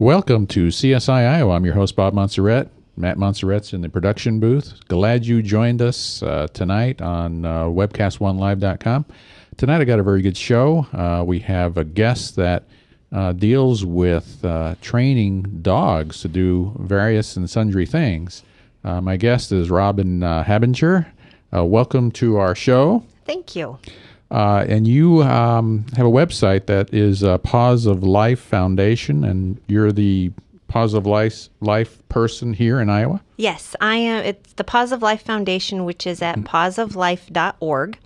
Welcome to CSI Iowa. I'm your host, Bob Montserrat. Matt Montserrat's in the production booth. Glad you joined us tonight on webcast1live.com. Tonight I got a very good show. We have a guest that deals with training dogs to do various and sundry things. My guest is Robin Habinger. Welcome to our show. Thank you. And you have a website that is Paws of Life Foundation, and you're the Paws of Life person here in Iowa? Yes, I am. It's the Paws of Life Foundation, which is at pawsoflife.org.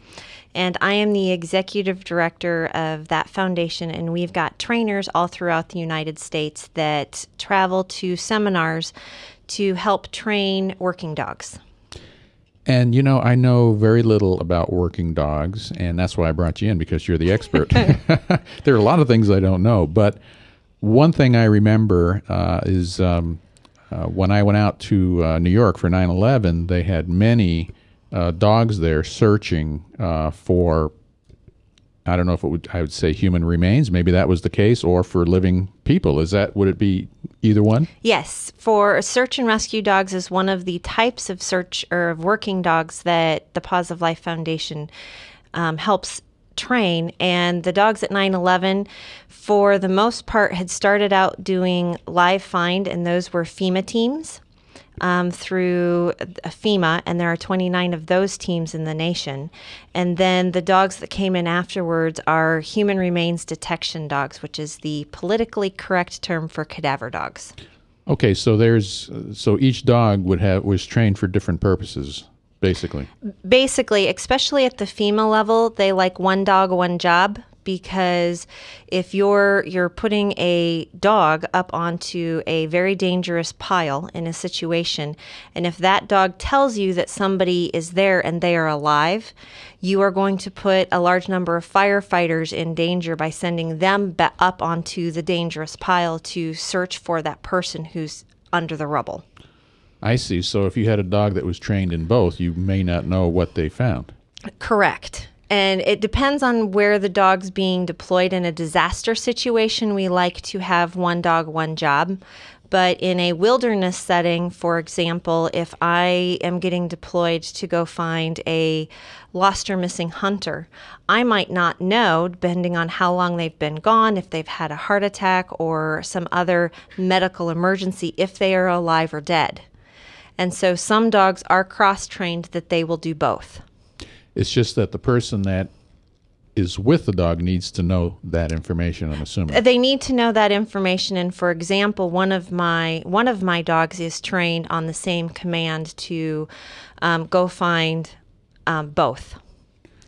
And I am the executive director of that foundation, and we've got trainers all throughout the United States that travel to seminars to help train working dogs. And, you know, I know very little about working dogs, and that's why I brought you in, because you're the expert. There are a lot of things I don't know, but one thing I remember is when I went out to New York for 9/11, they had many dogs there searching for, I don't know if I would say human remains. Maybe that was the case, or for living people. Would it be either one? Yes, for search and rescue dogs is one of the types of search or of working dogs that the Paws of Life Foundation helps train. And the dogs at 9/11, for the most part, had started out doing live find, and those were FEMA teams through FEMA, and there are 29 of those teams in the nation. And then the dogs that came in afterwards are human remains detection dogs, which is the politically correct term for cadaver dogs. Okay, so each dog was trained for different purposes, basically. Basically, especially at the FEMA level, they like one dog, one job. Because if you're putting a dog up onto a very dangerous pile in a situation, and if that dog tells you that somebody is there and they are alive, you are going to put a large number of firefighters in danger by sending them up onto the dangerous pile to search for that person who's under the rubble. I see. So if you had a dog that was trained in both, you may not know what they found. Correct. And it depends on where the dog's being deployed. In a disaster situation, we like to have one dog, one job. But in a wilderness setting, for example, if I am getting deployed to go find a lost or missing hunter, I might not know, depending on how long they've been gone, if they've had a heart attack or some other medical emergency, if they are alive or dead. And so some dogs are cross-trained that they will do both. It's just that the person that is with the dog needs to know that information, I'm assuming. They need to know that information. And for example, one of my dogs is trained on the same command to go find both,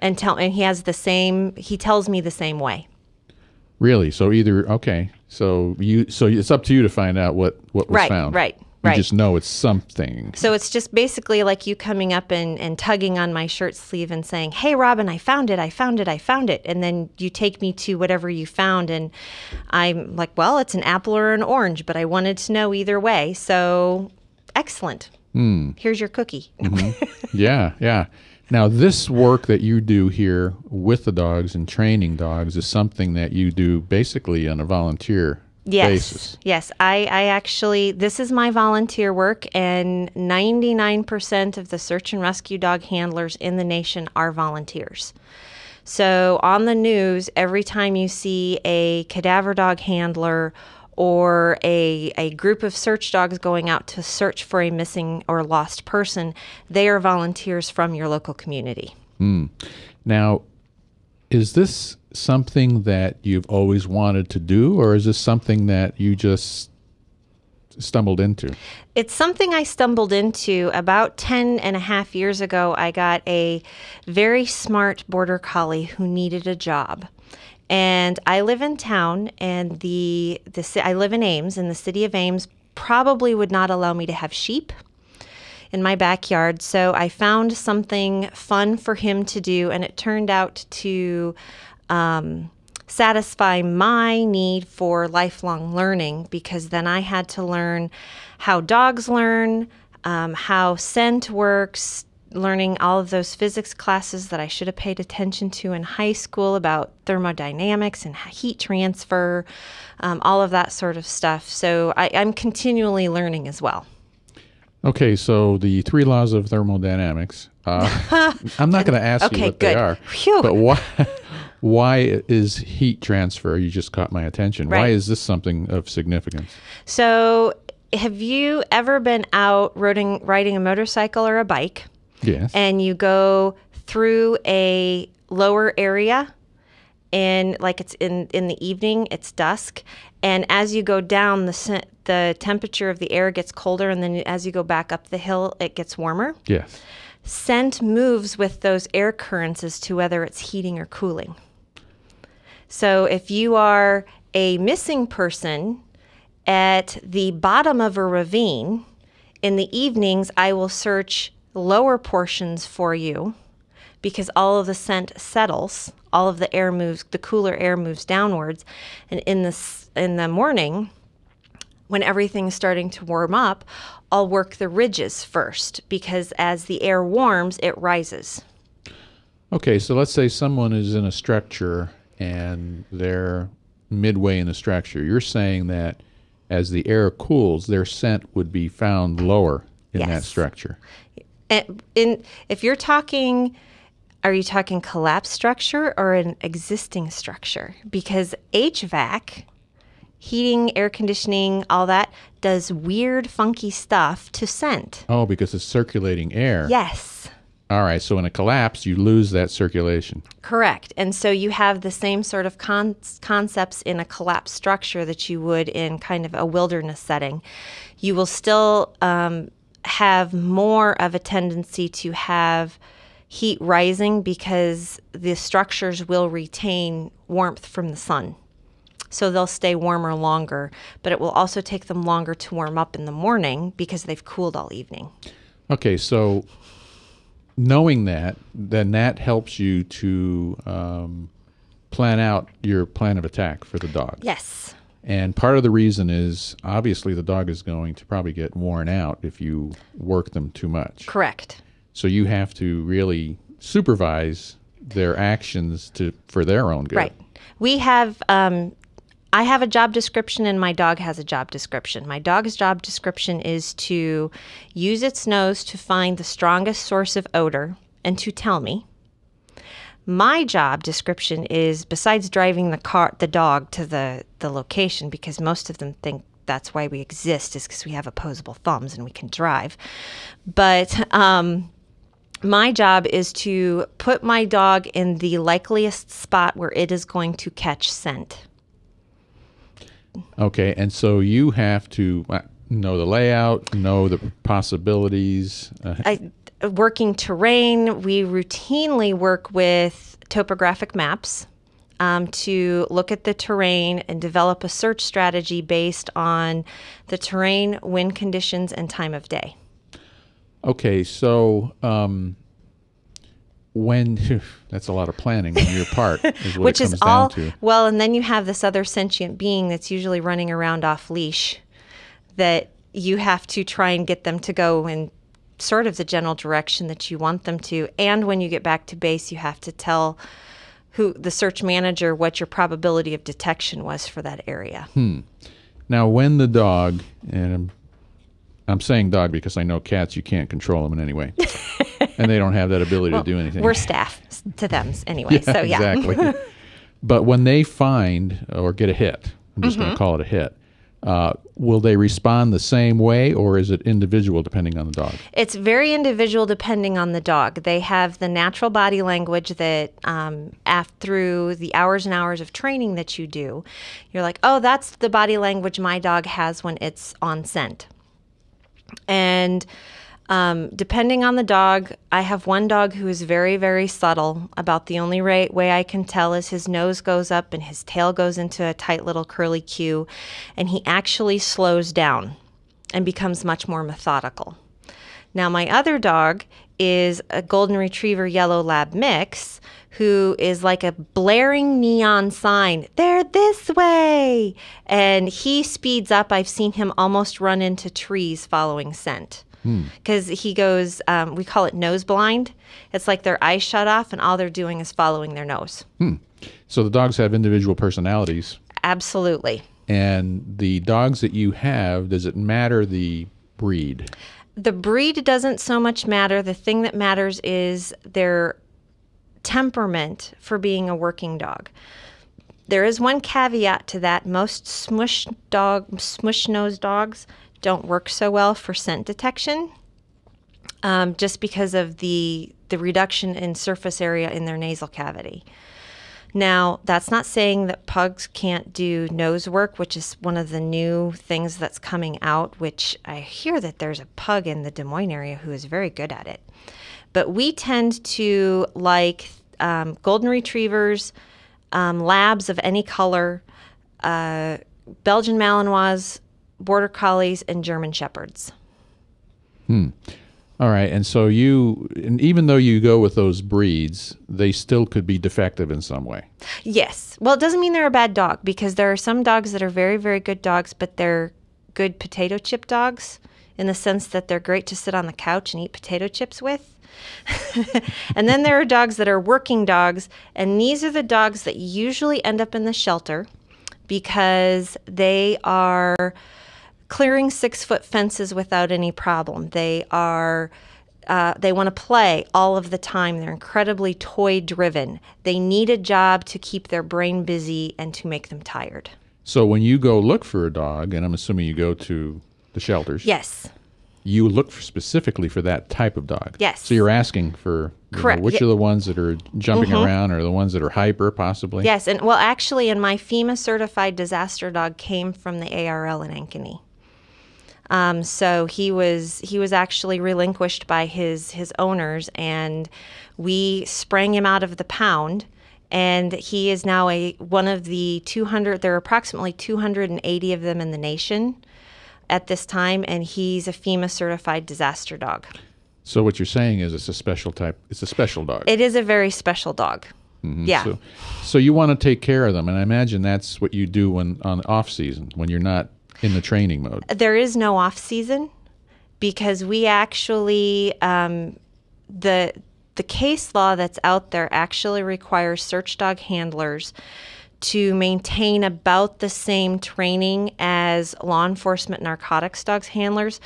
and he tells me the same way. Really? So So it's up to you to find out what was found. Right. You just know it's something. So it's just basically like you coming up and tugging on my shirt sleeve and saying, "Hey, Robin, I found it. And then you take me to whatever you found, and I'm like, well, it's an apple or an orange, but I wanted to know either way. So excellent. Here's your cookie." Mm-hmm. Yeah. Now, this work that you do here with the dogs and training dogs is something that you do basically on a volunteer basis. Yes. I actually, this is my volunteer work, and 99% of the search and rescue dog handlers in the nation are volunteers. So on the news, every time you see a cadaver dog handler or a group of search dogs going out to search for a missing or lost person, they are volunteers from your local community. Now, is this something that you've always wanted to do, or is this something that you just stumbled into? It's something I stumbled into. About 10 and a half years ago, I got a very smart border collie who needed a job. And I live in town, and I live in Ames, and the city of Ames probably would not allow me to have sheep in my backyard. So I found something fun for him to do, and it turned out to satisfy my need for lifelong learning, because then I had to learn how dogs learn, how scent works, learning all of those physics classes that I should have paid attention to in high school about thermodynamics and heat transfer, all of that sort of stuff. So I'm continually learning as well. Okay, so the 3 laws of thermodynamics. I'm not going to ask you what they are, Phew. but why is heat transfer? You just caught my attention. Right. Why is this something of significance? So have you ever been out riding a motorcycle or a bike? Yes. And you go through a lower area, and like it's in the evening, it's dusk, and as you go down, the temperature of the air gets colder, and then as you go back up the hill, it gets warmer. Yes. Scent moves with those air currents as to whether it's heating or cooling. So if you are a missing person at the bottom of a ravine, in the evenings, I will search lower portions for you because all of the scent settles, all of the air moves, the cooler air moves downwards. And in the morning, when everything's starting to warm up, I'll work the ridges first because as the air warms, it rises. Okay, so let's say someone is in a structure and they're midway in the structure. You're saying that as the air cools, their scent would be found lower in that structure. If you're talking, are you talking collapsed structure or an existing structure? Because HVAC, heating, air conditioning, all that, does weird, funky stuff to scent. Oh, because it's circulating air. Yes. All right, so in a collapse, you lose that circulation. Correct. And so you have the same sort of concepts in a collapsed structure that you would in kind of a wilderness setting. You will still have more of a tendency to have heat rising because the structures will retain warmth from the sun. So they'll stay warmer longer, but it will also take them longer to warm up in the morning because they've cooled all evening. Okay, so knowing that, then that helps you to plan out your plan of attack for the dog. Yes. And part of the reason is obviously the dog is going to probably get worn out if you work them too much. Correct. So you have to really supervise their actions for their own good. Right. We have, I have a job description and my dog has a job description. My dog's job description is to use its nose to find the strongest source of odor and to tell me. My job description is, besides driving the dog to the location, because most of them think that's why we exist, is because we have opposable thumbs and we can drive. But my job is to put my dog in the likeliest spot where it is going to catch scent. Okay, and so you have to know the layout, know the possibilities. Working terrain, we routinely work with topographic maps to look at the terrain and develop a search strategy based on the terrain, wind conditions, and time of day. Okay, so that's a lot of planning on your part, is what Which it comes is all down to. well, and then you have this other sentient being that's usually running around off leash that you have to try and get them to go in sort of the general direction that you want them to. And when you get back to base, you have to tell the search manager what your probability of detection was for that area. Now, when the dog, and I'm saying dog because I know cats, you can't control them in any way. And they don't have that ability to do anything. We're staff to them anyway, so yeah. Exactly. But when they find or get a hit, I'm just going to call it a hit, will they respond the same way, or is it individual depending on the dog? It's very individual depending on the dog. They have the natural body language that through the hours and hours of training that you do, you're like, oh, that's the body language my dog has when it's on scent. And depending on the dog, I have one dog who is very, very subtle. About the only way I can tell is his nose goes up and his tail goes into a tight little curly Q, and he actually slows down and becomes much more methodical. Now, my other dog is a golden retriever yellow lab mix who is like a blaring neon sign. They're this way. And he speeds up. I've seen him almost run into trees following scent. because he goes, we call it nose blind. It's like their eyes shut off and all they're doing is following their nose. So the dogs have individual personalities. Absolutely. And the dogs that you have, does it matter the breed? The breed doesn't so much matter. The thing that matters is their temperament for being a working dog. There is one caveat to that. Most smush-nosed dogs don't work so well for scent detection, just because of the reduction in surface area in their nasal cavity. Now, that's not saying that pugs can't do nose work, which is one of the new things that's coming out, which I hear that there's a pug in the Des Moines area who is very good at it. But we tend to like golden retrievers, labs of any color, Belgian Malinois, Border Collies, and German Shepherds. All right. And so and even though you go with those breeds, they still could be defective in some way. Yes. Well, it doesn't mean they're a bad dog, because there are some dogs that are very, very good dogs, but they're good potato chip dogs in the sense that they're great to sit on the couch and eat potato chips with. And then there are dogs that are working dogs, and these are the dogs that usually end up in the shelter because they are clearing 6-foot fences without any problem. They want to play all of the time. They're incredibly toy driven. They need a job to keep their brain busy and to make them tired. So when you go look for a dog, and I'm assuming you go to the shelters. Yes. You look specifically for that type of dog. Yes. So you're asking for Correct. Which are the ones that are jumping around, or the ones that are hyper, possibly? Yes. And well, actually, and my FEMA certified disaster dog came from the ARL in Ankeny. So he was actually relinquished by his owners, and we sprang him out of the pound, and he is now one of the 200. There are approximately 280 of them in the nation at this time, and he's a FEMA certified disaster dog. So what you're saying is it's a special type. It's a special dog. It is a very special dog. Yeah. So you want to take care of them, and I imagine that's what you do when on off season, when you're not in the training mode. There is no off season, because we actually the case law that's out there actually requires search dog handlers to maintain about the same training as law enforcement narcotics dogs handlers.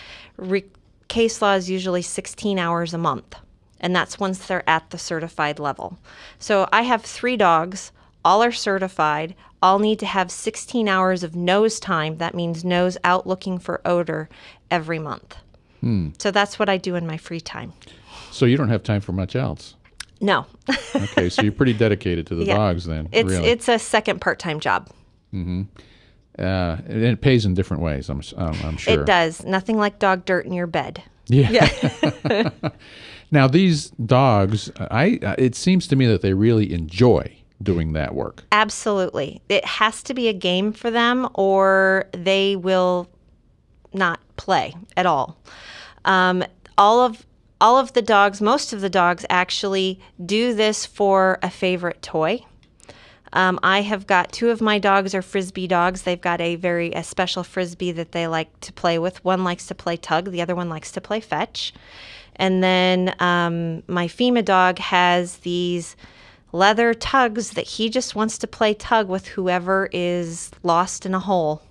Case law is usually 16 hours a month, and that's once they're at the certified level. So I have 3 dogs, all are certified, all need to have 16 hours of nose time. That means nose out looking for odor every month. So that's what I do in my free time. So you don't have time for much else. No. Okay, so you're pretty dedicated to the dogs then. It's a second part-time job. And it pays in different ways, I'm sure. It does. Nothing like dog dirt in your bed. Yeah. Now these dogs, it seems to me that they really enjoy doing that work. Absolutely. It has to be a game for them, or they will not play at all. All of the dogs, most of the dogs actually do this for a favorite toy. I have got 2 of my dogs are Frisbee dogs. They've got a special Frisbee that they like to play with. One likes to play tug. The other one likes to play fetch. And then my FEMA dog has these leather tugs that he just wants to play tug with whoever is lost in a hole.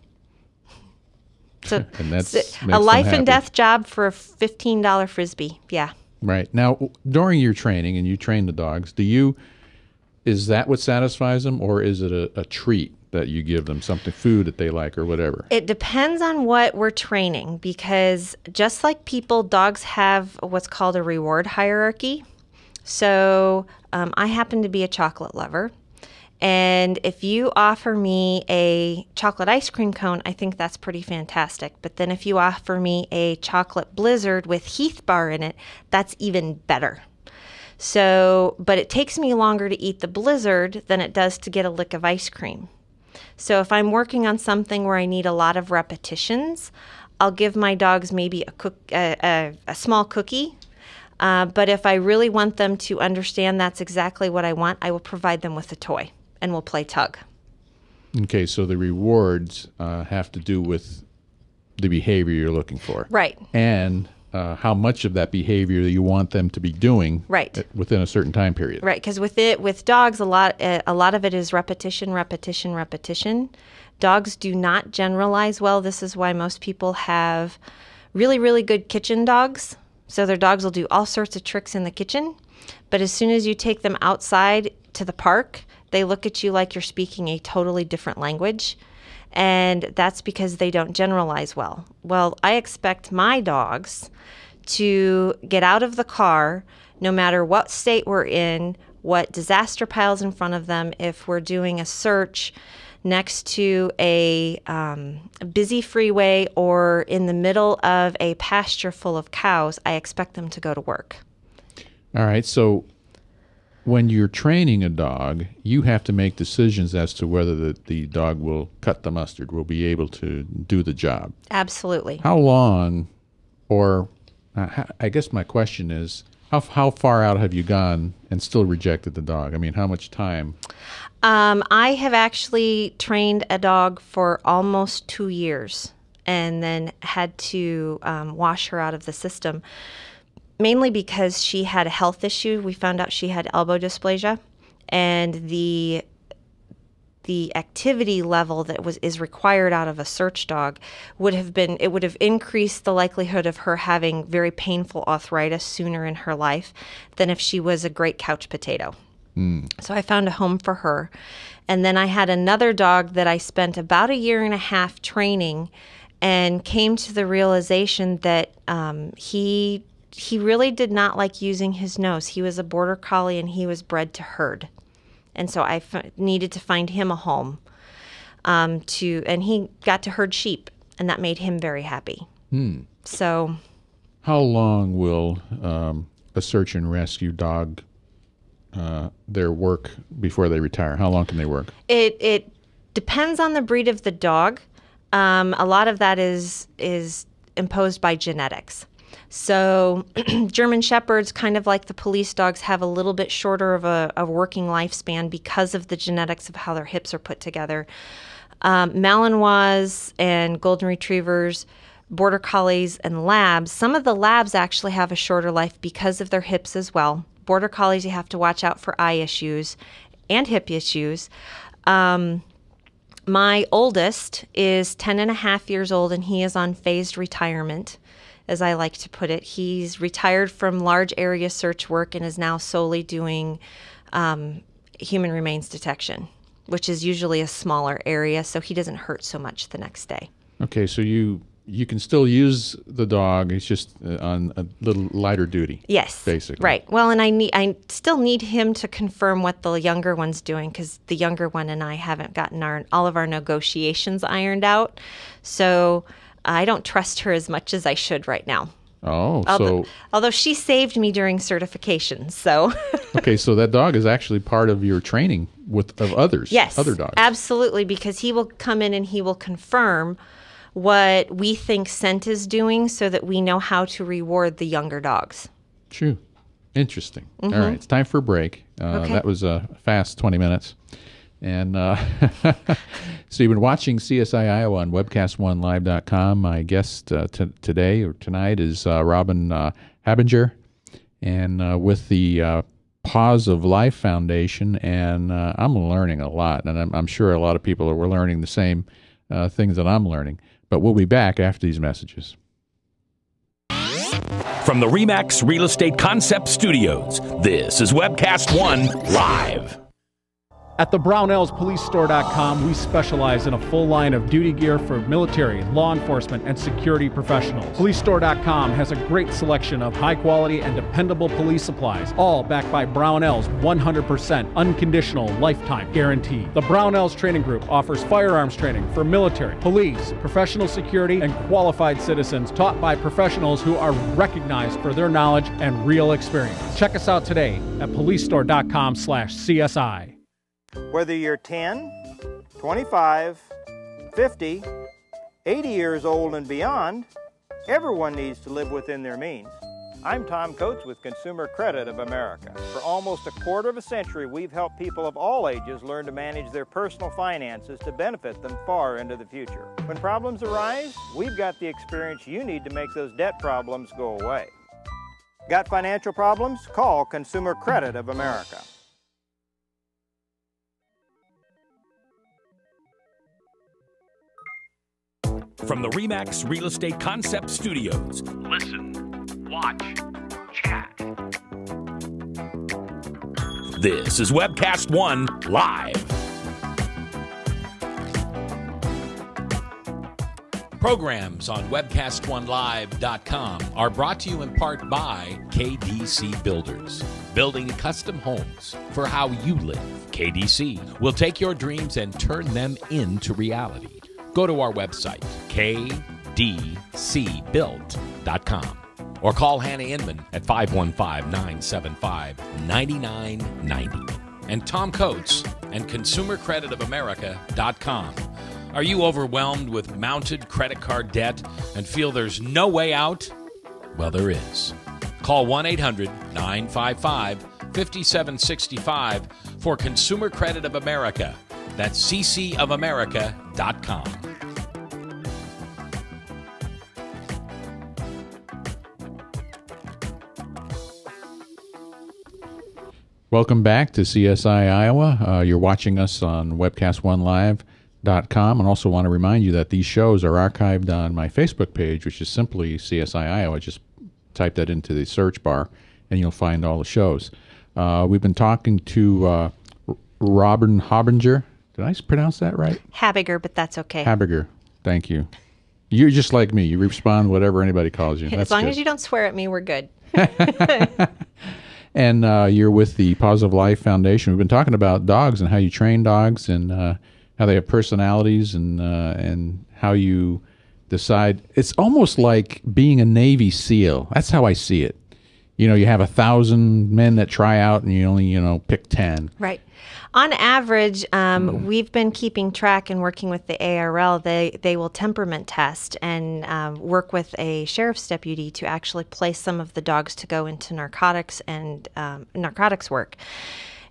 So and that's a life and death job for a $15 Frisbee. Yeah. Right. Now, during your training, and you train the dogs, is that what satisfies them, or is it a treat that you give them, food that they like or whatever? It depends on what we're training, because just like people, dogs have what's called a reward hierarchy. So I happen to be a chocolate lover. And if you offer me a chocolate ice cream cone, I think that's pretty fantastic. But then if you offer me a chocolate blizzard with Heath bar in it, that's even better. So, but it takes me longer to eat the blizzard than it does to get a lick of ice cream. So if I'm working on something where I need a lot of repetitions, I'll give my dogs maybe a small cookie. But if I really want them to understand that's exactly what I want, I will provide them with a toy, and we'll play tug. Okay, so the rewards have to do with the behavior you're looking for. Right. And how much of that behavior you want them to be doing Right. within a certain time period. Right, because with dogs, a lot of it is repetition, repetition, repetition. Dogs do not generalize well. This is why most people have really, really good kitchen dogs. So their dogs will do all sorts of tricks in the kitchen. But as soon as you take them outside to the park, they look at you like you're speaking a totally different language. And that's because they don't generalize well. Well, I expect my dogs to get out of the car, no matter what state we're in, what disaster piles in front of them. If we're doing a search next to a busy freeway or in the middle of a pasture full of cows, I expect them to go to work. All right, so when you're training a dog, you have to make decisions as to whether the dog will cut the mustard, will be able to do the job. Absolutely. How long, or I guess my question is, how far out have you gone and still rejected the dog? I mean, how much time? I have actually trained a dog for almost 2 years and then had to wash her out of the system, mainly because she had a health issue. We found out she had elbow dysplasia, and the activity level that is required out of a search dog would have increased the likelihood of her having very painful arthritis sooner in her life than if she was a great couch potato. So I found a home for her. And then I had another dog that I spent about 1.5 years training, and came to the realization that he really did not like using his nose. He was a border collie and he was bred to herd. And so I needed to find him a home and he got to herd sheep, and that made him very happy. So how long will a search and rescue dog their work before they retire? How long can they work? It depends on the breed of the dog. A lot of that is imposed by genetics. So German Shepherds, kind of like the police dogs, have a little bit shorter of a working lifespan because of the genetics of how their hips are put together. Malinois and Golden Retrievers, Border Collies, and Labs, some of the Labs actually have a shorter life because of their hips as well. Border Collies, you have to watch out for eye issues and hip issues. My oldest is 10.5 years old, and he is on phased retirement, as I like to put it. He's retired from large area search work and is now solely doing human remains detection, which is usually a smaller area, so he doesn't hurt so much the next day. Okay, so you can still use the dog. It's just on a little lighter duty. Yes, basically. Right. Well, and I still need him to confirm what the younger one's doing, because the younger one and I haven't gotten all of our negotiations ironed out. So I don't trust her as much as I should right now. Oh, although she saved me during certification, so. Okay, so that dog is actually part of your training of others. Yes, other dogs. Absolutely, because he will come in and he will confirm what we think scent is doing, so that we know how to reward the younger dogs. True. Interesting. All right, it's time for a break. Okay. That was a fast 20 minutes. And so you've been watching CSI Iowa on webcast1live.com. My guest today or tonight is Robin Habinger, and with the Paws of Life Foundation. And I'm learning a lot, and I'm sure a lot of people were learning the same things that I'm learning. But we'll be back after these messages. From the RE/MAX Real Estate Concept Studios, this is Webcast One Live. At the BrownellsPoliceStore.com, we specialize in a full line of duty gear for military, law enforcement, and security professionals. PoliceStore.com has a great selection of high-quality and dependable police supplies, all backed by Brownell's 100% unconditional lifetime guarantee. The Brownells Training Group offers firearms training for military, police, professional security, and qualified citizens taught by professionals who are recognized for their knowledge and real experience. Check us out today at PoliceStore.com/CSI. Whether you're 10, 25, 50, 80 years old and beyond, everyone needs to live within their means. I'm Tom Coates with Consumer Credit of America. For almost a quarter of a century, we've helped people of all ages learn to manage their personal finances to benefit them far into the future. When problems arise, we've got the experience you need to make those debt problems go away. Got financial problems? Call Consumer Credit of America. From the RE/MAX Real Estate Concept Studios. Listen, watch, chat. This is Webcast One Live. Programs on webcast1live.com are brought to you in part by KDC Builders, building custom homes for how you live. KDC will take your dreams and turn them into reality. Go to our website, kdcbuilt.com, or call Hannah Inman at 515-975-9990. And Tom Coates and ConsumerCreditOfAmerica.com. Are you overwhelmed with mounted credit card debt and feel there's no way out? Well, there is. Call 1-800-955-5765 for Consumer Credit of America. That's ccofamerica.com. Welcome back to CSI Iowa. You're watching us on webcast1live.com, and also want to remind you that these shows are archived on my Facebook page, which is simply CSI Iowa. Just type that into the search bar, and you'll find all the shows. We've been talking to Robin Habinger. Did I pronounce that right? Habiger, but that's okay. Habiger. Thank you. You're just like me. You respond whatever anybody calls you. As long as you don't swear at me, we're good. And you're with the Positive Life Foundation. We've been talking about dogs and how you train dogs and how they have personalities and how you decide. It's almost like being a Navy SEAL. That's how I see it. You know, you have 1,000 men that try out and you only, pick 10. Right. On average, we've been keeping track and working with the ARL. They will temperament test and work with a sheriff's deputy to actually place some of the dogs to go into narcotics and narcotics work.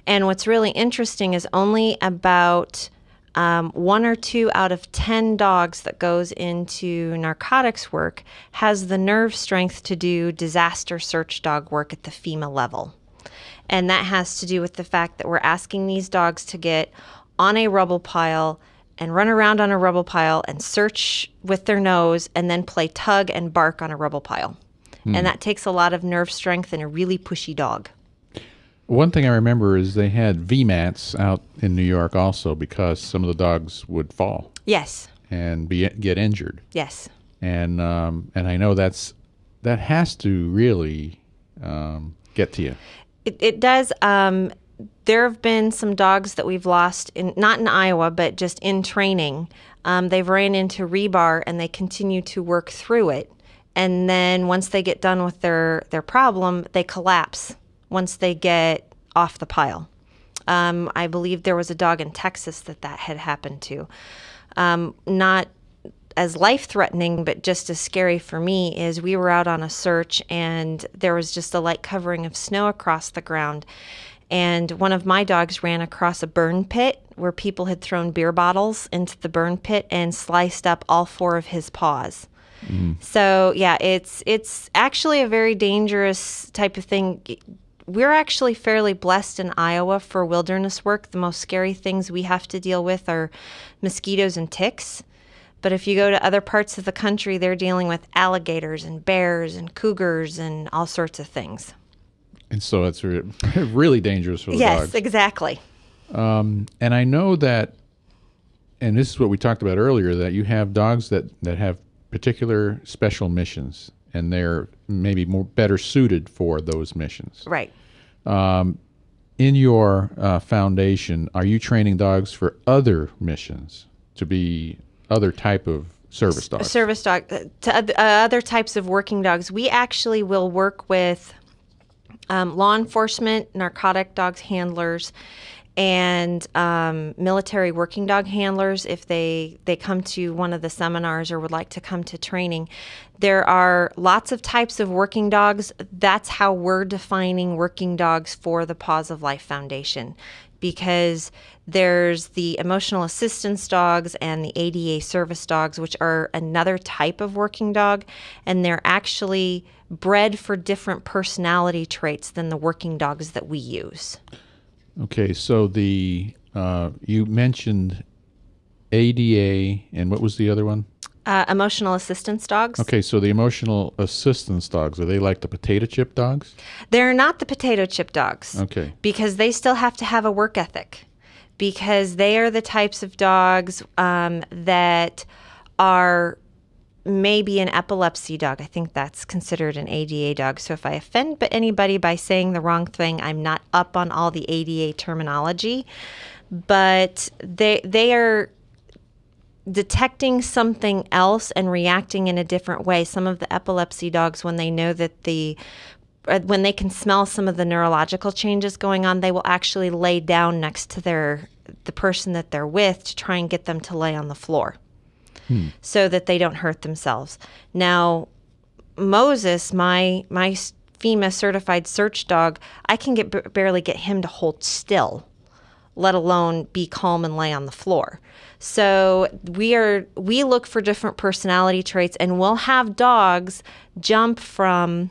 And what's really interesting is only about 1 or 2 out of 10 dogs that goes into narcotics work has the nerve strength to do disaster search dog work at the FEMA level. And that has to do with the fact that we're asking these dogs to get on a rubble pile and run around on a rubble pile and search with their nose and then play tug and bark on a rubble pile. And that takes a lot of nerve strength and a really pushy dog. One thing I remember is they had VMATs out in New York also because some of the dogs would fall. Yes. And get injured. Yes. And I know that has to really get to you. It does. There have been some dogs that we've lost, not in Iowa, but just in training. They've ran into rebar and they continue to work through it. And then once they get done with their problem, they collapse once they get off the pile. I believe there was a dog in Texas that had happened to. Not as life-threatening, but just as scary for me is we were out on a search and there was just a light covering of snow across the ground. And one of my dogs ran across a burn pit where people had thrown beer bottles into the burn pit and sliced up all 4 of his paws. So, yeah, it's actually a very dangerous type of thing. We're actually fairly blessed in Iowa for wilderness work. The most scary things we have to deal with are mosquitoes and ticks. But if you go to other parts of the country, they're dealing with alligators and bears and cougars and all sorts of things. And so it's really dangerous for the dogs. Yes, exactly. And I know that, and this is what we talked about earlier, that you have dogs that have particular special missions, and they're maybe better suited for those missions. Right. In your foundation, are you training dogs for other missions to be other type of service dogs? Service dog, to other types of working dogs. We actually will work with law enforcement, narcotic dogs handlers, and military working dog handlers, if they come to one of the seminars or would like to come to training. There are lots of types of working dogs. That's how we're defining working dogs for the Paws of Life Foundation, because there's the emotional assistance dogs and the ADA service dogs, which are another type of working dog, and they're actually bred for different personality traits than the working dogs that we use. Okay, so the you mentioned ADA, and what was the other one? Emotional assistance dogs. Okay, so the emotional assistance dogs, are they like the potato chip dogs? They're not the potato chip dogs. Okay. Because they still have to have a work ethic. Because they are the types of dogs that are maybe an epilepsy dog. I think that's considered an ADA dog. So if I offend anybody by saying the wrong thing, I'm not up on all the ADA terminology. But they are detecting something else and reacting in a different way. Some of the epilepsy dogs, when they know that when they can smell some of the neurological changes going on, they will actually lay down next to the person that they're with to try and get them to lay on the floor so that they don't hurt themselves. Now, Moses, my FEMA certified search dog, I can barely get him to hold still, let alone be calm and lay on the floor. So we look for different personality traits, and we'll have dogs jump from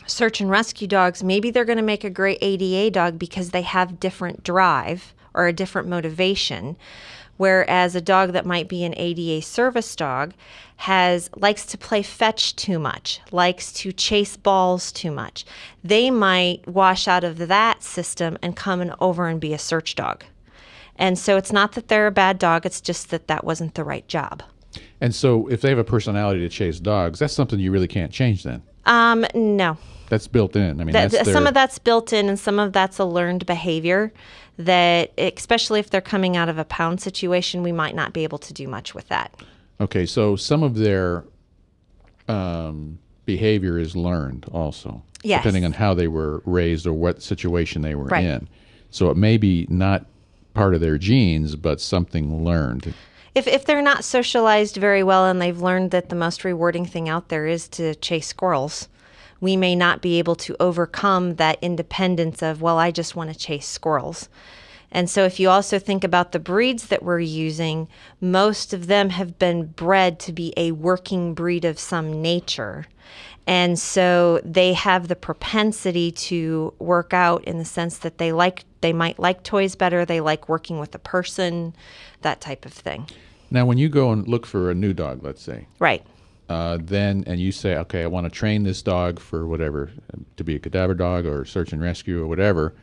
search and rescue dogs. Maybe they're going to make a great ADA dog because they have different drive or a different motivation, whereas a dog that might be an ADA service dog likes to play fetch too much, likes to chase balls too much. They might wash out of that system and come over and be a search dog. And so it's not that they're a bad dog, it's just that wasn't the right job. And so if they have a personality to chase dogs, that's something you really can't change then? No. That's built in. I mean, some of that's built in, and some of that's a learned behavior that, especially if they're coming out of a pound situation, we might not be able to do much with that. Okay, so some of their behavior is learned also, yes, depending on how they were raised or what situation they were right. in. So it may be not part of their genes, but something learned. If they're not socialized very well and they've learned that the most rewarding thing out there is to chase squirrels, we may not be able to overcome that independence of, well, I just want to chase squirrels. And so if you also think about the breeds that we're using, most of them have been bred to be a working breed of some nature. And so they have the propensity to work out in the sense that they might like toys better, they like working with a person, that type of thing. Now, when you go and look for a new dog, let's say, right, and you say, okay, I want to train this dog for whatever, to be a cadaver dog or search and rescue or whatever,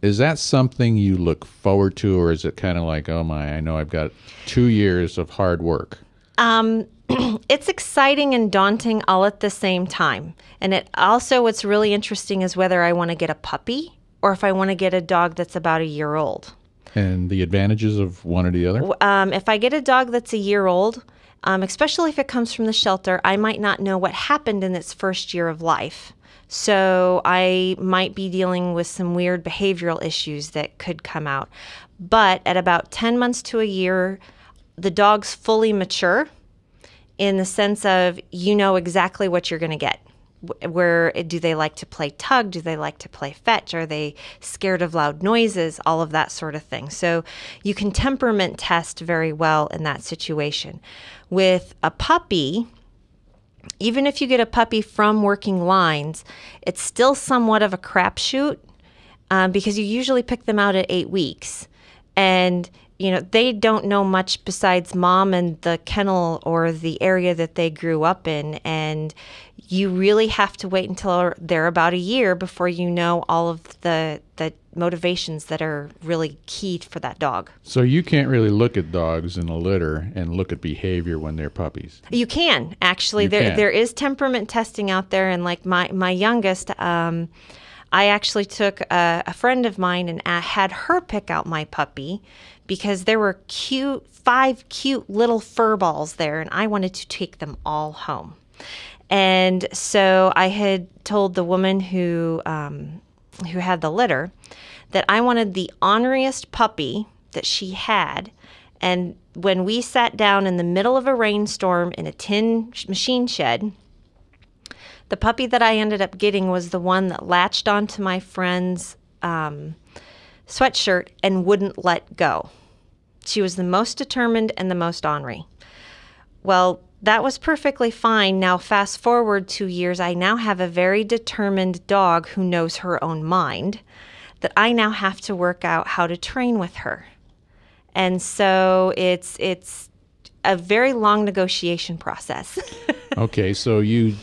is that something you look forward to, or is it kind of like, oh my, I know I've got 2 years of hard work? It's exciting and daunting all at the same time. And it also, what's really interesting is whether I want to get a puppy or if I want to get a dog that's about a year old. And the advantages of one or the other? If I get a dog that's a year old, especially if it comes from the shelter, I might not know what happened in its first year of life. So I might be dealing with some weird behavioral issues that could come out. But at about 10 months to a year, the dog's fully mature in the sense of you know exactly what you're going to get. Where do they like to play tug? Do they like to play fetch? Are they scared of loud noises? All of that sort of thing. So you can temperament test very well in that situation. With a puppy, even if you get a puppy from working lines, it's still somewhat of a crapshoot because you usually pick them out at 8 weeks. And they don't know much besides mom and the kennel or the area that they grew up in. And you really have to wait until they're about a year before you know all of the motivations that are really key for that dog. So you can't really look at dogs in a litter and look at behavior when they're puppies. You can, actually. There is temperament testing out there. And like my youngest, I actually took a friend of mine and had her pick out my puppy because there were 5 cute little fur balls there, and I wanted to take them all home. And so I had told the woman who had the litter that I wanted the orneriest puppy that she had. And when we sat down in the middle of a rainstorm in a tin machine shed, the puppy that I ended up getting was the one that latched onto my friend's sweatshirt and wouldn't let go. She was the most determined and the most ornery. Well, that was perfectly fine. Now, fast forward 2 years, I now have a very determined dog who knows her own mind that I now have to work out how to train with her. And so it's a very long negotiation process. Okay, so you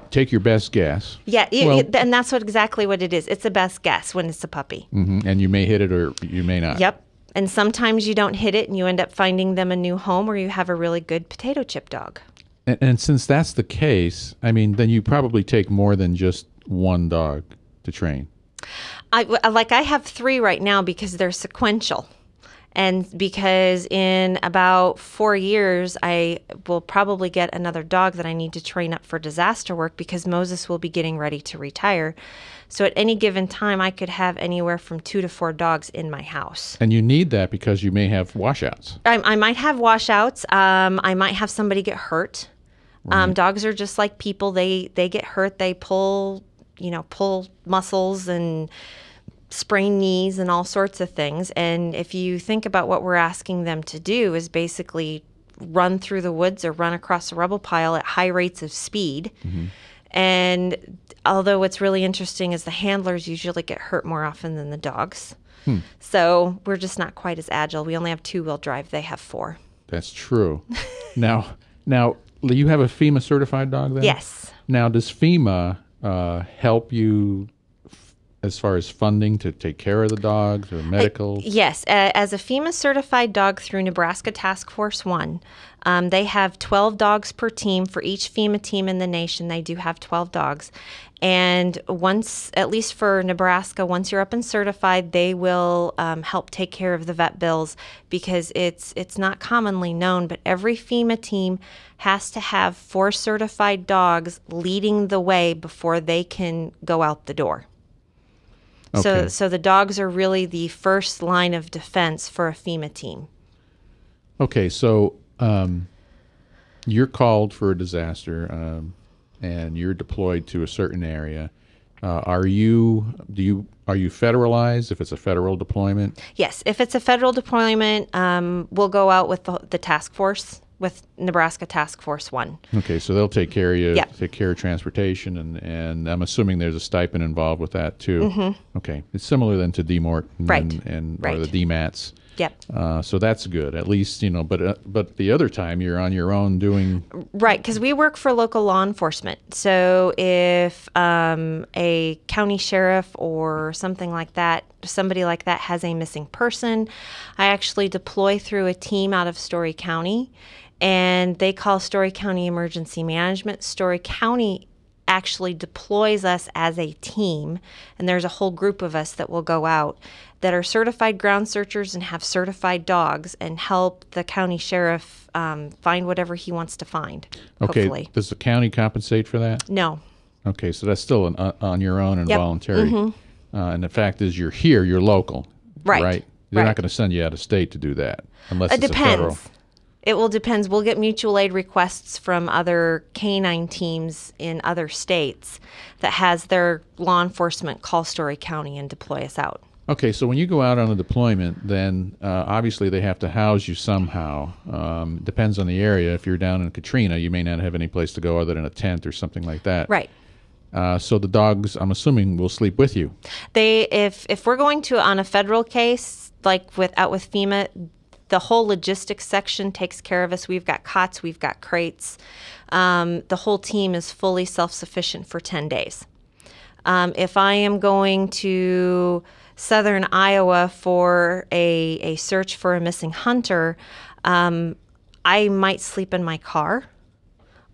take your best guess. Yeah, and that's exactly what it is. It's a best guess when it's a puppy. And you may hit it or you may not. Yep. And sometimes you don't hit it and you end up finding them a new home, or you have a really good potato chip dog. And since that's the case, I mean, then you probably take more than just one dog to train. I have 3 right now because they're sequential. And because in about 4 years, I will probably get another dog that I need to train up for disaster work because Moses will be getting ready to retire. So at any given time, I could have anywhere from 2 to 4 dogs in my house. And you need that because you may have washouts. I might have washouts. I might have somebody get hurt. Right. Dogs are just like people. They get hurt. They pull muscles and sprain knees and all sorts of things. And if you think about what we're asking them to do is basically run through the woods or run across a rubble pile at high rates of speed. Mm-hmm. And although what's really interesting is the handlers usually get hurt more often than the dogs. So we're just not quite as agile. We only have 2-wheel drive. They have 4. That's true. Now, you have a FEMA certified dog then? Yes. Now, does FEMA help you as far as funding to take care of the dogs or medical? Yes. As a FEMA certified dog through Nebraska Task Force 1, they have 12 dogs per team. For each FEMA team in the nation, they do have 12 dogs. And once, at least for Nebraska, once you're up and certified, they will help take care of the vet bills because it's not commonly known, but every FEMA team has to have 4 certified dogs leading the way before they can go out the door. Okay. So the dogs are really the first line of defense for a FEMA team. Okay, so you're called for a disaster, and you're deployed to a certain area. Are you federalized if it's a federal deployment? Yes, if it's a federal deployment, we'll go out with the task force, with Nebraska Task Force 1. Okay, so they'll take care of you, Yep. take care of transportation, and I'm assuming there's a stipend involved with that too. Mm-hmm. Okay, it's similar then to DMORT Right. and Right. or the DMATs. Yep. So that's good, at least, but the other time you're on your own doing. Right, because we work for local law enforcement. So if a county sheriff or something like that, somebody like that has a missing person, I actually deploy through a team out of Story County, and they call Story County Emergency Management. Story County actually deploys us as a team, and there's a whole group of us that will go out that are certified ground searchers and have certified dogs and help the county sheriff find whatever he wants to find, Okay, hopefully. does the county compensate for that? No. Okay, so that's still on your own and Yep. voluntary. Mm-hmm. And the fact is you're here, you're local. Right. They're Right. not going to send you out of state to do that unless It it's a federal. depends. It will depend. We'll get mutual aid requests from other canine teams in other states that has their law enforcement call Story County and deploy us out. Okay, so when you go out on a deployment, then obviously they have to house you somehow. Depends on the area. If you're down in Katrina, you may not have any place to go other than a tent or something like that. Right. So the dogs, I'm assuming, will sleep with you. If we're going to on a federal case, like out with FEMA, the whole logistics section takes care of us. We've got cots, we've got crates. The whole team is fully self-sufficient for 10 days. If I am going to southern Iowa for a search for a missing hunter, I might sleep in my car,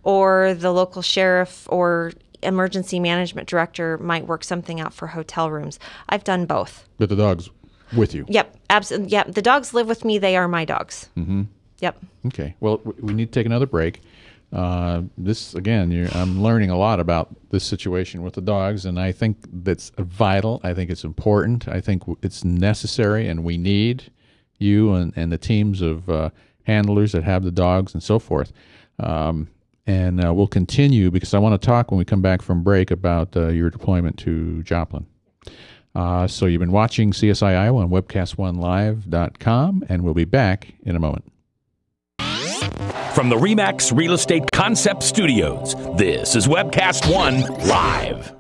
or the local sheriff or emergency management director might work something out for hotel rooms. I've done both. But the dog's with you. Yep, absolutely. Yep, the dogs live with me. They are my dogs. Mm-hmm. Yep. Okay. Well, we need to take another break. This again, I'm learning a lot about this situation with the dogs, and I think that's vital. I think it's important. I think it's necessary, and we need you and the teams of handlers that have the dogs and so forth. And we'll continue because I want to talk when we come back from break about your deployment to Joplin. So you've been watching CSI Iowa on webcast1live.com, and we'll be back in a moment. From the RE/MAX Real Estate Concept Studios, this is Webcast One Live.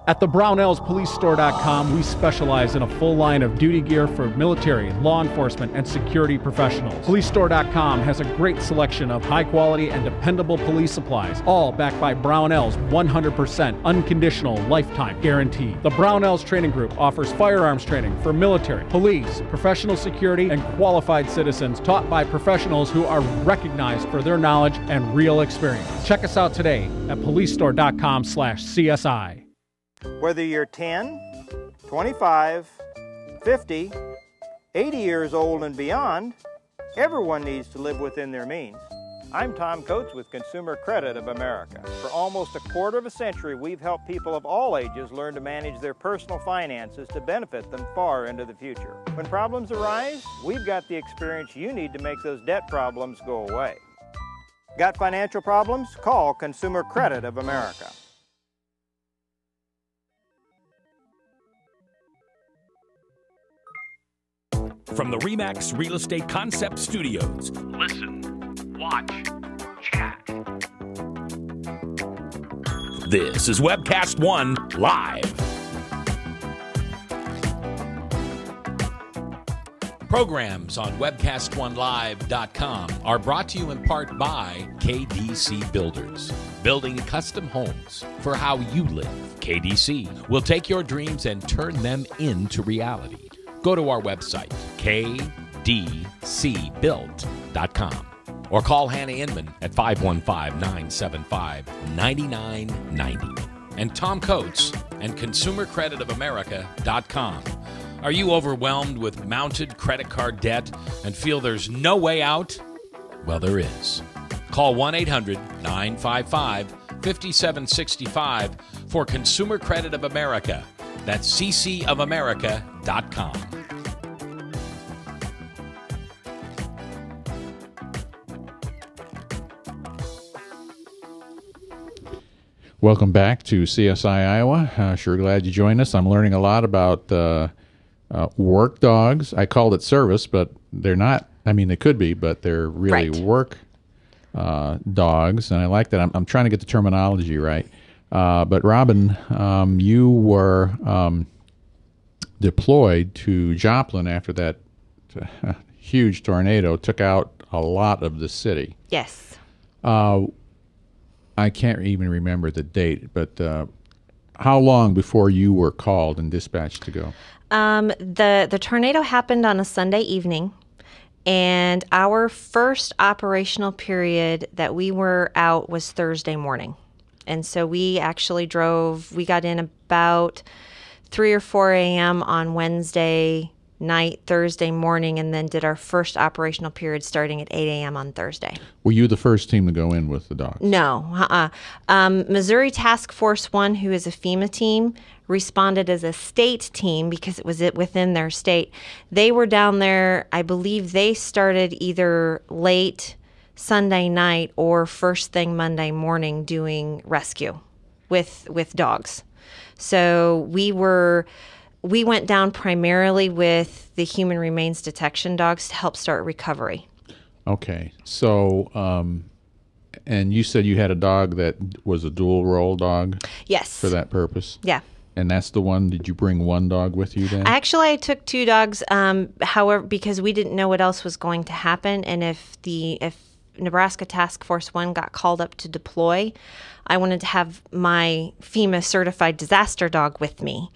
At the BrownellsPoliceStore.com, we specialize in a full line of duty gear for military, law enforcement, and security professionals. PoliceStore.com has a great selection of high-quality and dependable police supplies, all backed by Brownell's 100% unconditional lifetime guarantee. The Brownells Training Group offers firearms training for military, police, professional security, and qualified citizens taught by professionals who are recognized for their knowledge and real experience. Check us out today at PoliceStore.com/CSI. Whether you're 10, 25, 50, 80 years old and beyond, everyone needs to live within their means. I'm Tom Coates with Consumer Credit of America. For almost a quarter of a century, we've helped people of all ages learn to manage their personal finances to benefit them far into the future. When problems arise, we've got the experience you need to make those debt problems go away. Got financial problems? Call Consumer Credit of America. From the RE/MAX Real Estate Concept Studios, listen, watch, chat. This is Webcast One Live. Programs on webcast1live.com are brought to you in part by KDC Builders, building custom homes for how you live. KDC will take your dreams and turn them into reality. Go to our website, kdcbuilt.com, or call Hannah Inman at 515-975-9990. And Tom Coates and ConsumerCreditOfAmerica.com. Are you overwhelmed with mounted credit card debt and feel there's no way out? Well, there is. Call 1-800-955-5765 for Consumer Credit of America. That's ccofamerica.com. Welcome back to CSI Iowa. Sure glad you joined us. I'm learning a lot about work dogs. I called it service, but they're not. I mean, they could be, but they're really Right. work dogs, and I like that. I'm trying to get the terminology right. But Robin, you were deployed to Joplin after that huge tornado took out a lot of the city. Yes. I can't even remember the date, but how long before you were called and dispatched to go? The tornado happened on a Sunday evening, and our first operational period that we were out was Thursday morning. And so we actually we got in about 3 or 4 a.m. on Wednesday night, Thursday morning, and then did our first operational period starting at 8 a.m. on Thursday. Were you the first team to go in with the dogs? No. Missouri Task Force 1, who is a FEMA team, responded as a state team because it was within their state. They were down there, I believe they started either late Sunday night or first thing Monday morning doing rescue with dogs. So we went down primarily with the human remains detection dogs to help start recovery. Okay. So, and you said you had a dog that was a dual role dog? Yes. For that purpose? Yeah. And that's the one, did you bring one dog with you then? Actually, I took 2 dogs, however, because we didn't know what else was going to happen. And if Nebraska Task Force 1 got called up to deploy, I wanted to have my FEMA certified disaster dog with me.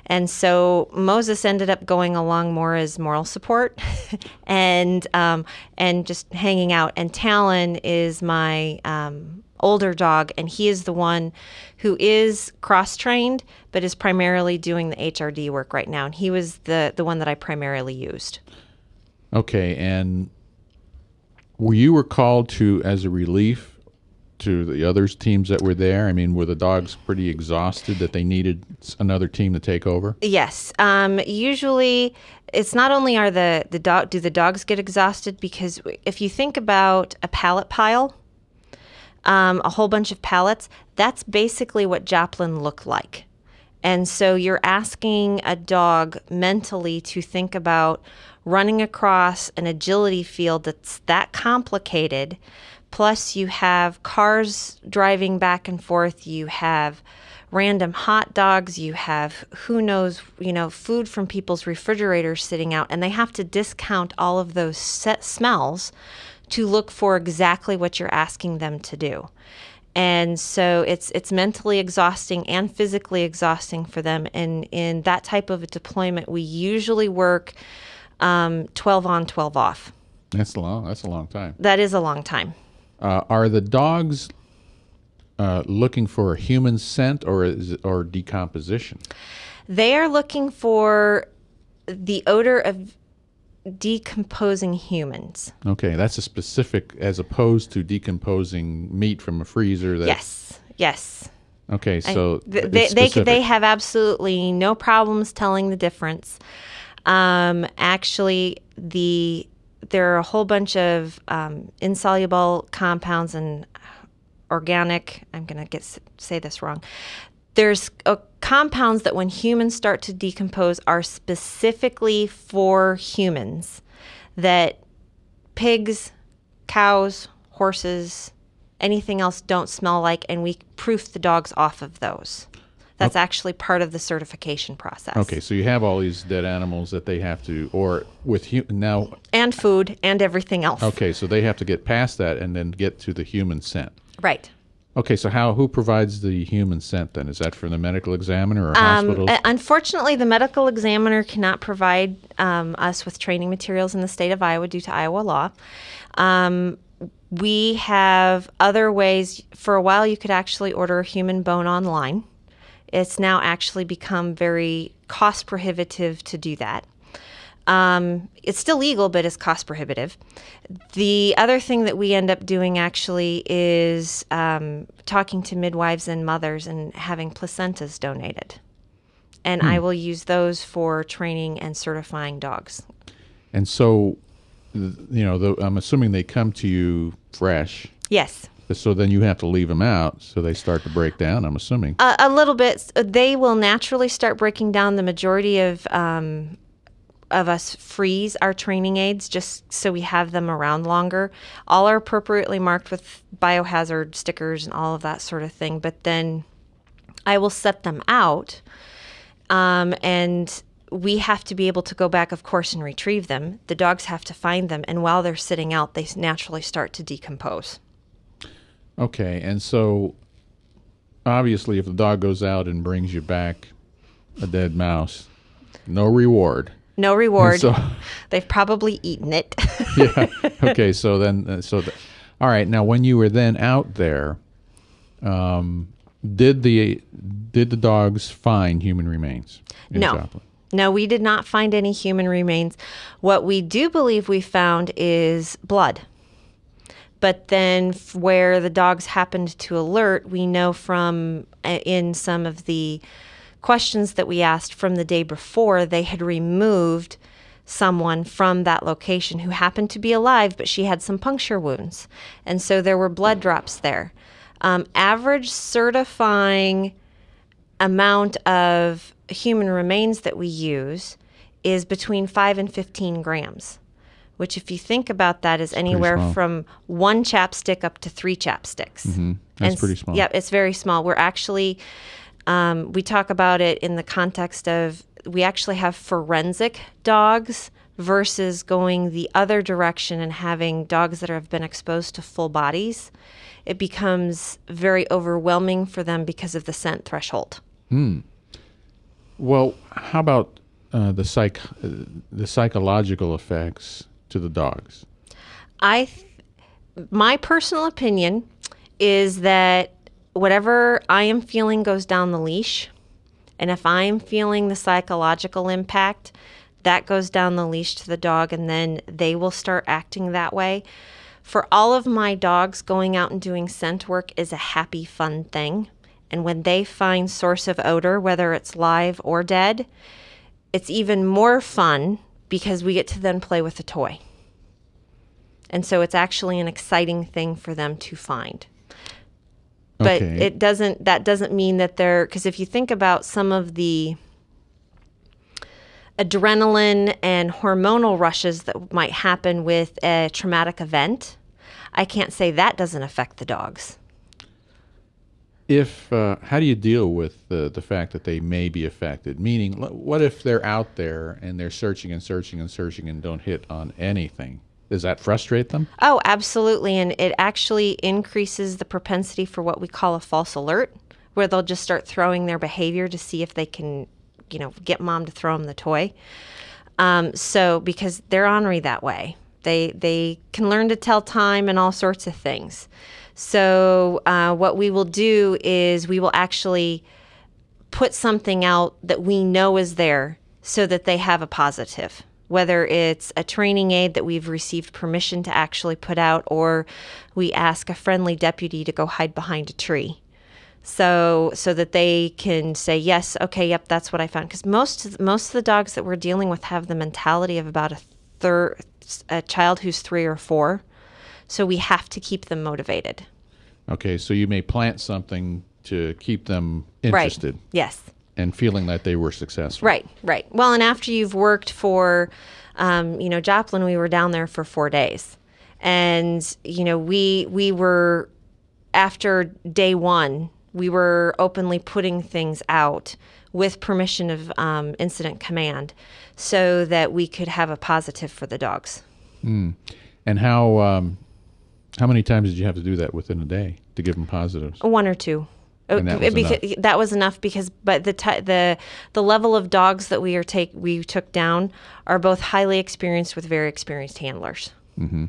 And so Moses ended up going along more as moral support and just hanging out. And Talon is my older dog, and he is the one who is cross-trained but is primarily doing the HRD work right now. And he was the one that I primarily used. Okay, and you were called to as a relief to the other teams that were there? I mean, were the dogs pretty exhausted that they needed another team to take over? Yes. Usually, it's not only are do the dogs get exhausted, because if you think about a pallet pile, a whole bunch of pallets, that's basically what Joplin looked like. And so you're asking a dog mentally to think about running across an agility field that's that complicated. Plus you have cars driving back and forth. You have random hot dogs. You have, who knows, food from people's refrigerators sitting out. And they have to discount all of those smells to look for exactly what you're asking them to do. And so it's mentally exhausting and physically exhausting for them. And in that type of a deployment, we usually work 12 on, 12 off. That's a long time. That is a long time. Are the dogs looking for a human scent or decomposition? They are looking for the odor of decomposing humans. Okay, that's a specific, as opposed to decomposing meat from a freezer. Yes. Okay, so they have absolutely no problems telling the difference. Actually, there are a whole bunch of insoluble compounds and organic. I'm going to say this wrong. There's compounds that when humans start to decompose are specifically for humans that pigs, cows, horses, anything else don't smell like, and we proof the dogs off of those. That's actually part of the certification process. Okay, so you have all these dead animals that they have to, or with now. And food and everything else. Okay, so they have to get past that and then get to the human scent. Right. Okay, so who provides the human scent then? Is that for the medical examiner or hospitals? Unfortunately, the medical examiner cannot provide us with training materials in the state of Iowa due to Iowa law. We have other ways. For a while, you could actually order a human bone online. It's now actually become very cost prohibitive to do that. It's still legal, but it's cost prohibitive. The other thing that we end up doing actually is talking to midwives and mothers and having placentas donated. And I will use those for training and certifying dogs. And so, I'm assuming they come to you fresh. Yes. So then you have to leave them out, so they start to break down, I'm assuming. A little bit. They will naturally start breaking down. The majority of us freeze our training aids just so we have them around longer. All are appropriately marked with biohazard stickers and all of that sort of thing. But then I will set them out, and we have to be able to go back, of course, and retrieve them. The dogs have to find them, and while they're sitting out, they naturally start to decompose. Okay, and so obviously if the dog goes out and brings you back a dead mouse, no reward. No reward. So, they've probably eaten it. Yeah. Okay, so then, all right, now when you were then out there, did the dogs find human remains in Joplin? No, we did not find any human remains. What we do believe we found is blood. But then where the dogs happened to alert, we know from in some of the questions that we asked from the day before, they had removed someone from that location who happened to be alive, but she had some puncture wounds. And so there were blood drops there. Average certifying amount of human remains that we use is between 5 and 15 grams. Which, if you think about that, is anywhere from 1 chapstick up to 3 chapsticks. Mm-hmm. That's pretty small. Yeah, it's very small. We're actually, we talk about it in the context of, we actually have forensic dogs versus going the other direction and having dogs that have been exposed to full bodies. It becomes very overwhelming for them because of the scent threshold. Well, how about the psychological effects to the dogs? My personal opinion is that whatever I am feeling goes down the leash, and if I'm feeling the psychological impact, that goes down the leash to the dog, and then they will start acting that way. For all of my dogs, going out and doing scent work is a happy, fun thing. And when they find source of odor, whether it's live or dead, it's even more fun because we get to then play with the toy. And so it's actually an exciting thing for them to find. But Okay. that doesn't mean that because if you think about some of the adrenaline and hormonal rushes that might happen with a traumatic event, I can't say that doesn't affect the dogs. How do you deal with the fact that they may be affected? Meaning, what if they're out there and they're searching and searching and searching and don't hit on anything? Does that frustrate them? Oh, absolutely. And it actually increases the propensity for what we call a false alert, where they'll just start throwing their behavior to see if they can, get mom to throw them the toy. So because they're ornery that way, they can learn to tell time and all sorts of things. So what we will do is we will actually put something out that we know is there so that they have a positive, whether it's a training aid that we've received permission to actually put out, or we ask a friendly deputy to go hide behind a tree. So that they can say, yes, okay, yep, that's what I found. Because most of the dogs that we're dealing with have the mentality of about a child who's 3 or 4. So we have to keep them motivated. Okay, so you may plant something to keep them interested. Right. Yes. And feeling that they were successful. Right. Well, and after you've worked for, Joplin, we were down there for 4 days. And, we were, after day 1, we were openly putting things out with permission of incident command so that we could have a positive for the dogs. Mm. And how many times did you have to do that within a day to give them positives? 1 or 2. And that was enough. That was enough but the level of dogs that we took down are both highly experienced with very experienced handlers. Mm-hmm.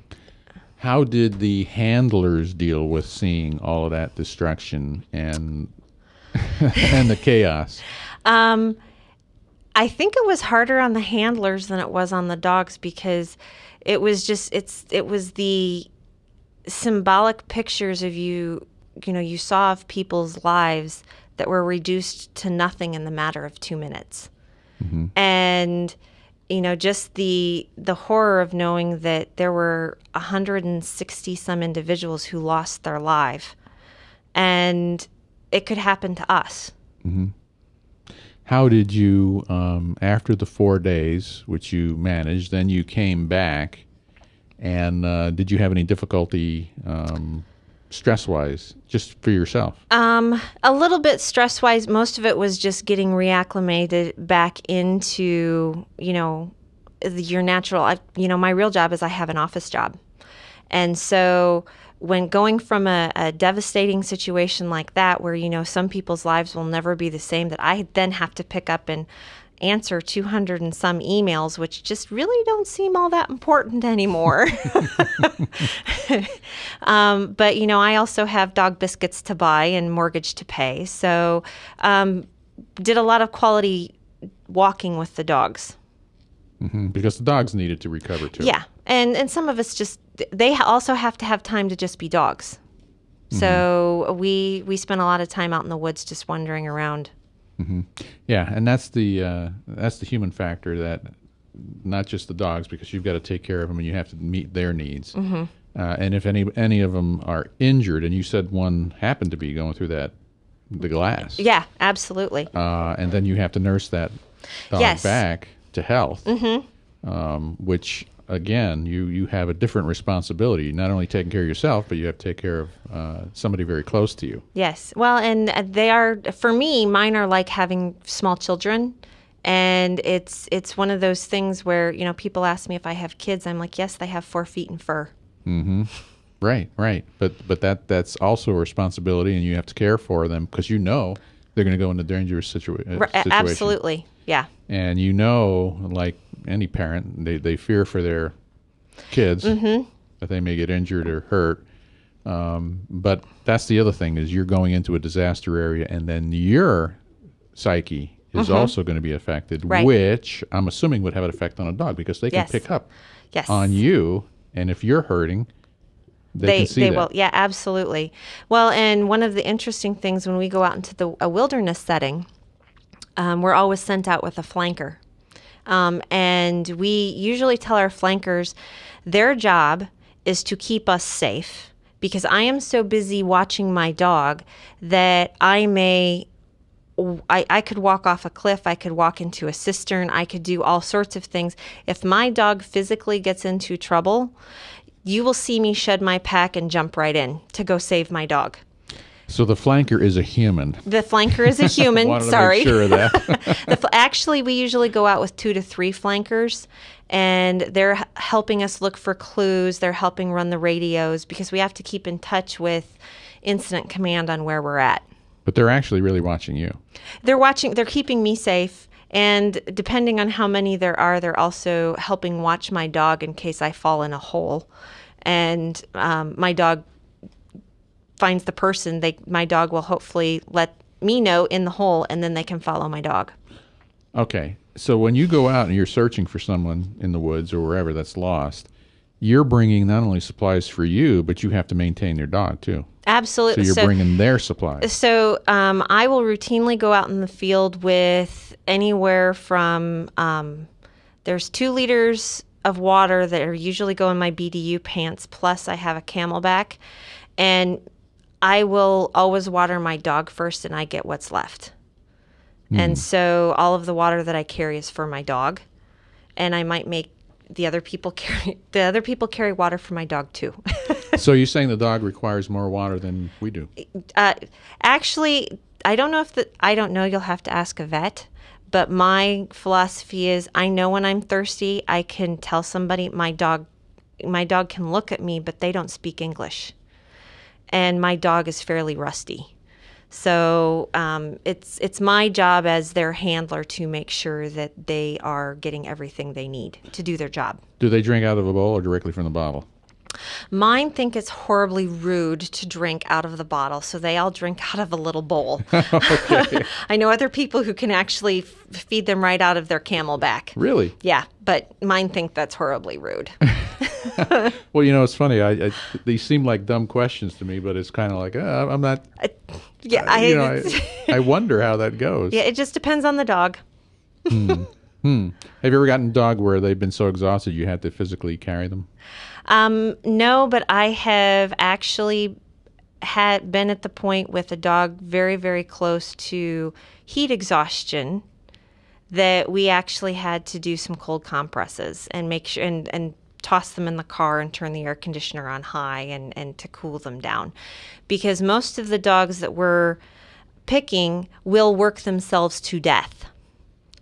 How did the handlers deal with seeing all of that destruction and and the chaos? I think it was harder on the handlers than it was on the dogs because it was the symbolic pictures of you saw of people's lives that were reduced to nothing in the matter of 2 minutes. Mm-hmm. And, just the horror of knowing that there were 160 some individuals who lost their life, and it could happen to us. Mm-hmm. How did you, after the 4 days, which you managed, then you came back, and did you have any difficulty stress-wise, just for yourself? A little bit stress-wise. Most of it was just getting reacclimated back into, your natural. My real job is I have an office job. And so when going from a devastating situation like that, where, some people's lives will never be the same, that I then have to pick up and answer 200 and some emails, which just really don't seem all that important anymore. But, I also have dog biscuits to buy and mortgage to pay. So did a lot of quality walking with the dogs. Mm-hmm. Because the dogs needed to recover too. Yeah. And some of us they also have to have time to just be dogs. So we spent a lot of time out in the woods just wandering around. Mm-hmm. Yeah, and that's the human factor, that not just the dogs, because you've got to take care of them and you have to meet their needs. Mm-hmm. And if any of them are injured, and you said one happened to be going through the glass. Yeah, absolutely. And then you have to nurse that dog back to health, which again, you have a different responsibility, not only taking care of yourself, but you have to take care of somebody very close to you. Yes. Well, and they are, for me, mine are like having small children. And it's one of those things where, people ask me if I have kids. I'm like, yes, they have 4 feet and fur. Mm-hmm. Right. But that's also a responsibility, and you have to care for them because they're going to go into dangerous situation. Absolutely. Yeah. And like any parent, they fear for their kids that they may get injured or hurt. But that's the other thing, is you're going into a disaster area, and then your psyche is also going to be affected, which I'm assuming would have an effect on a dog, because they can pick up on you, and if you're hurting, they can see they that. will. Yeah, absolutely. Well, and one of the interesting things when we go out into a wilderness setting, we're always sent out with a flanker. And we usually tell our flankers their job is to keep us safe, because I am so busy watching my dog that I could walk off a cliff, I could walk into a cistern, I could do all sorts of things. If my dog physically gets into trouble, you will see me shed my pack and jump right in to go save my dog. So the flanker is a human. The flanker is a human. Wanted Sorry. to make sure of that. Actually, we usually go out with 2 to 3 flankers, and they're helping us look for clues. They're helping run the radios, because we have to keep in touch with incident command on where we're at. But they're actually really watching you. They're keeping me safe. And depending on how many there are, they're also helping watch my dog in case I fall in a hole. And my dog finds the person, my dog will hopefully let me know in the hole, and then they can follow my dog. Okay. So when you go out and you're searching for someone in the woods or wherever that's lost, you're bringing not only supplies for you, but you have to maintain your dog too. Absolutely. So you're bringing their supplies. So I will routinely go out in the field with anywhere from, there's 2 liters of water that are usually go in my BDU pants, plus I have a Camelback. And I will always water my dog first, and I get what's left. And so all of the water that I carry is for my dog, and I might make the other people carry water for my dog too. So you're saying the dog requires more water than we do? Actually, I don't know. You'll have to ask a vet. But my philosophy is, I know when I'm thirsty. I can tell somebody my dog can look at me, but they don't speak English. And my dog is fairly rusty. So it's my job as their handler to make sure that they are getting everything they need to do their job. Do they drink out of a bowl or directly from the bottle? Mine think it's horribly rude to drink out of the bottle, so they all drink out of a little bowl. Okay. I know other people who can actually feed them right out of their Camelback. Really? Yeah, but mine think that's horribly rude. Well, it's funny. These seem like dumb questions to me, but it's kind of like, I'm not. I wonder how that goes. Yeah, it just depends on the dog. Have you ever gotten a dog where they've been so exhausted you had to physically carry them? No, but I have actually been at the point with a dog very, very close to heat exhaustion that we actually had to do some cold compresses and make sure and toss them in the car and turn the air conditioner on high and to cool them down. Because most of the dogs that we're picking will work themselves to death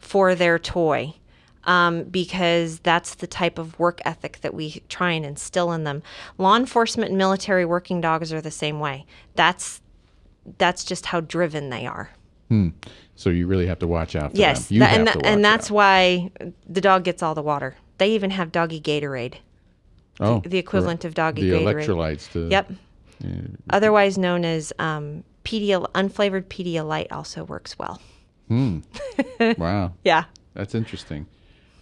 for their toy. Because that's the type of work ethic that we try and instill in them. Law enforcement and military working dogs are the same way. That's just how driven they are. So you really have to watch out for yes, them. And that's why the dog gets all the water. They even have doggy Gatorade. Oh, the equivalent of doggy the Gatorade. Electrolytes. Yep. Otherwise known as unflavored Pedialyte also works well. Wow. Yeah. That's interesting.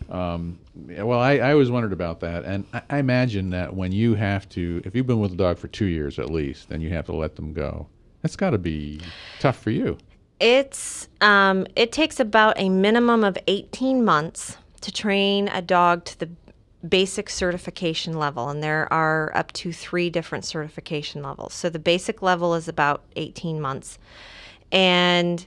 Well, I always wondered about that, and I imagine that when you have to, if you've been with a dog for 2 years at least, and you have to let them go, that's got to be tough for you. It takes about a minimum of 18 months to train a dog to the basic certification level, and there are up to 3 different certification levels. So the basic level is about 18 months, and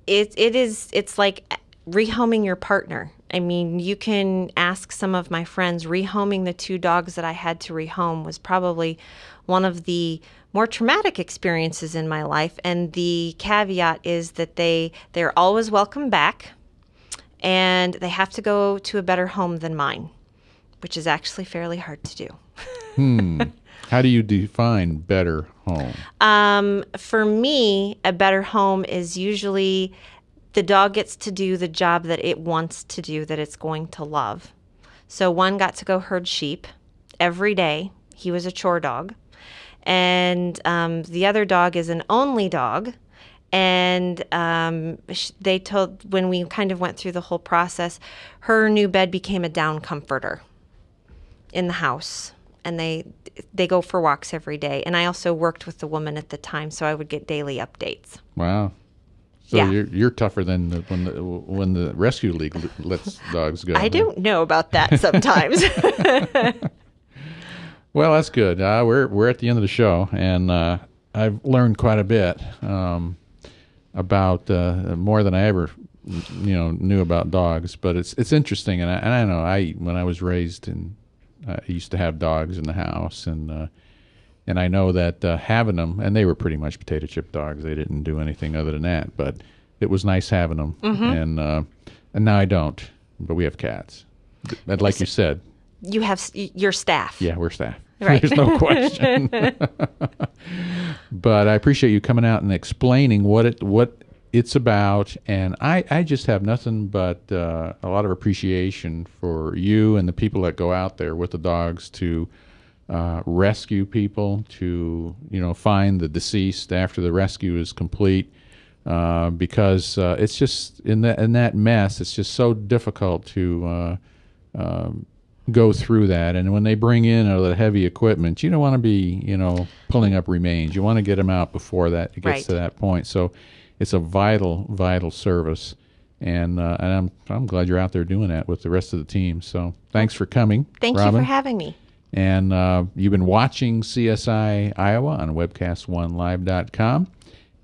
it's like rehoming your partner. I mean, you can ask some of my friends. Rehoming the 2 dogs that I had to rehome was probably one of the more traumatic experiences in my life. And the caveat is that they're always welcome back, and they have to go to a better home than mine, which is actually fairly hard to do. How do you define better home? For me, a better home is usually the dog gets to do the job that it wants to do, that it's going to love. So one got to go herd sheep every day. He was a chore dog. And the other dog is an only dog. And they told, when we kind of went through the whole process, her new bed became a down comforter in the house. and they go for walks every day. And I also worked with the woman at the time, so I would get daily updates. Wow. So Yeah. you're tougher than when the rescue league lets dogs go. I don't know about that sometimes. Well, that's good. We're at the end of the show, and I've learned quite a bit about more than I ever knew about dogs. But it's interesting, and I know when I was raised I used to have dogs in the house, and I know that having them, and they were pretty much potato chip dogs. They didn't do anything other than that, but it was nice having them. And now I don't, but we have cats. And like you said, You have your staff. yeah, we're staff. Right. There's no question. But I appreciate you coming out and explaining what it's about, and I just have nothing but a lot of appreciation for you and the people that go out there with the dogs to rescue people, to find the deceased after the rescue is complete, because it's just in that mess. It's just so difficult to go through that. And when they bring in the heavy equipment, you don't want to be pulling up remains. You want to get them out before that it gets to that point. So it's a vital service, and I'm glad you're out there doing that with the rest of the team. So thanks for coming. Thank Robin. you for having me. And you've been watching CSI Iowa on webcast1live.com,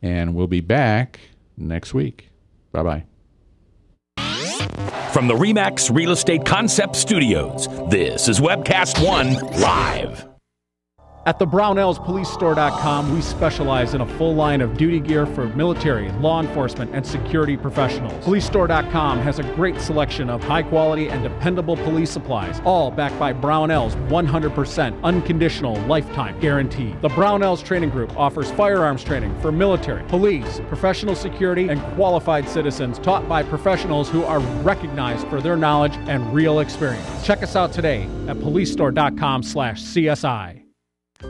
and we'll be back next week. Bye-bye. From the RE/MAX Real Estate Concept Studios, this is Webcast One Live. At the BrownellsPoliceStore.com, we specialize in a full line of duty gear for military, law enforcement, and security professionals. PoliceStore.com has a great selection of high-quality and dependable police supplies, all backed by Brownell's 100% unconditional lifetime guarantee. The Brownells Training Group offers firearms training for military, police, professional security, and qualified citizens taught by professionals who are recognized for their knowledge and real experience. Check us out today at PoliceStore.com/CSI.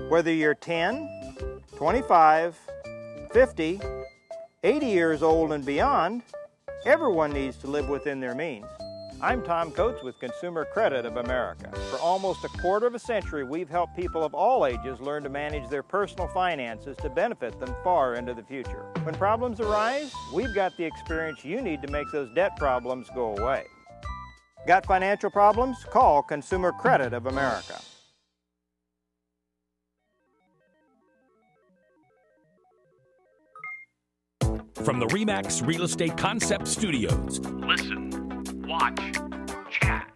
Whether you're 10, 25, 50, 80 years old and beyond, everyone needs to live within their means. I'm Tom Coates with Consumer Credit of America. For almost a quarter of a century, we've helped people of all ages learn to manage their personal finances to benefit them far into the future. When problems arise, we've got the experience you need to make those debt problems go away. Got financial problems? Call Consumer Credit of America. From the RE/MAX Real Estate Concept Studios, listen, watch, chat.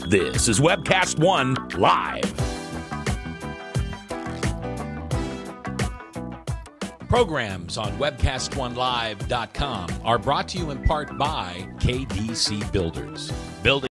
This is Webcast One Live. Programs on webcast1live.com are brought to you in part by KDC Builders. Building